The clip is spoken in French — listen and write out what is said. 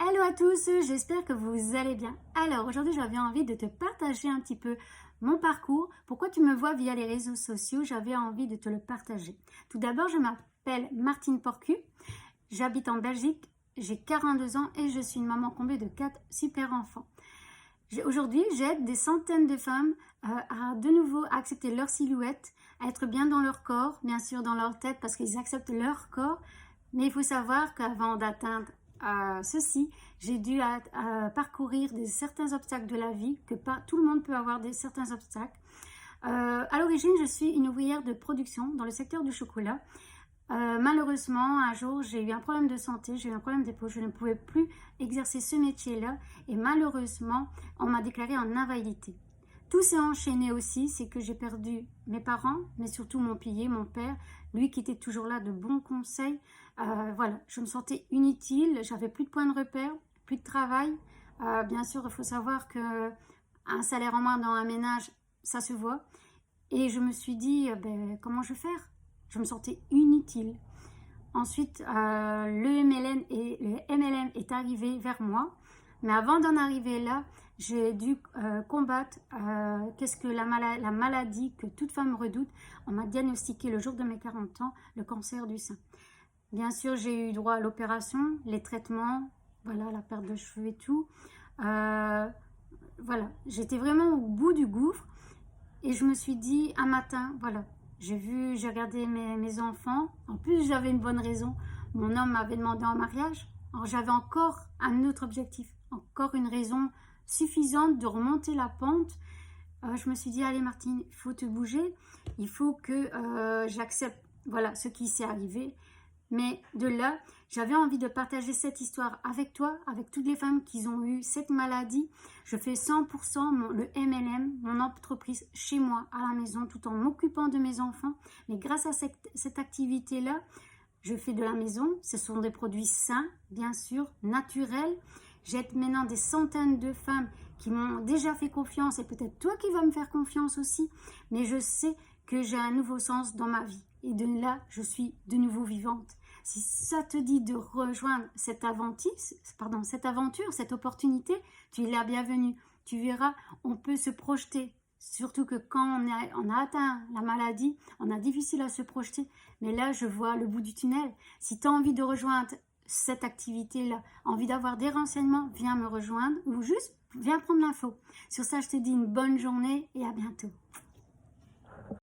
Hello à tous, j'espère que vous allez bien. Alors aujourd'hui j'avais envie de te partager un petit peu mon parcours. Pourquoi tu me vois via les réseaux sociaux, j'avais envie de te le partager. Tout d'abord, je m'appelle Martine Porcu, j'habite en Belgique, j'ai 42 ans et je suis une maman comblée de 4 super enfants. Aujourd'hui, j'aide des centaines de femmes à de nouveau accepter leur silhouette, à être bien dans leur corps, bien sûr dans leur tête parce qu'ils acceptent leur corps. Mais il faut savoir qu'avant d'atteindre ceci, j'ai dû parcourir certains obstacles de la vie, que pas tout le monde peut avoir certains obstacles. À l'origine, je suis une ouvrière de production dans le secteur du chocolat. Malheureusement, un jour, j'ai eu un problème de santé, j'ai eu un problème d'épaule, je ne pouvais plus exercer ce métier-là et malheureusement, on m'a déclarée en invalidité. Tout s'est enchaîné aussi, c'est que j'ai perdu mes parents, mais surtout mon pilier, mon père, lui qui était toujours là de bons conseils. Voilà, je me sentais inutile, j'avais plus de points de repère, plus de travail. Bien sûr, il faut savoir qu'un salaire en moins dans un ménage, ça se voit. Et je me suis dit, comment je vais faire? Je me sentais inutile. Ensuite, le MLM est arrivé vers moi. Mais avant d'en arriver là, j'ai dû combattre qu'est-ce que la maladie que toute femme redoute. On m'a diagnostiqué le jour de mes 40 ans le cancer du sein. Bien sûr, j'ai eu droit à l'opération, les traitements, voilà, la perte de cheveux et tout. Voilà, j'étais vraiment au bout du gouffre. Et je me suis dit, un matin, voilà, j'ai regardé mes enfants. En plus, j'avais une bonne raison. Mon homme m'avait demandé en mariage. Alors, j'avais encore un autre objectif, encore une raison suffisante de remonter la pente. Je me suis dit, allez Martine, il faut te bouger. Il faut que j'accepte, voilà, ce qui s'est arrivé. Mais de là, j'avais envie de partager cette histoire avec toi, avec toutes les femmes qui ont eu cette maladie. Je fais 100% le MLM, mon entreprise, chez moi, à la maison, tout en m'occupant de mes enfants. Mais grâce à cette activité-là, je fais de la maison. Ce sont des produits sains, bien sûr, naturels. J'aide maintenant des centaines de femmes qui m'ont déjà fait confiance et peut-être toi qui vas me faire confiance aussi. Mais je sais que j'ai un nouveau sens dans ma vie. Et de là, je suis de nouveau vivante. Si ça te dit de rejoindre cette aventure, cette opportunité, tu es la bienvenue. Tu verras, on peut se projeter. Surtout que quand on a atteint la maladie, on a difficile à se projeter. Mais là, je vois le bout du tunnel. Si tu as envie de rejoindre cette activité-là, envie d'avoir des renseignements, viens me rejoindre ou juste viens prendre l'info. Sur ça, je te dis une bonne journée et à bientôt.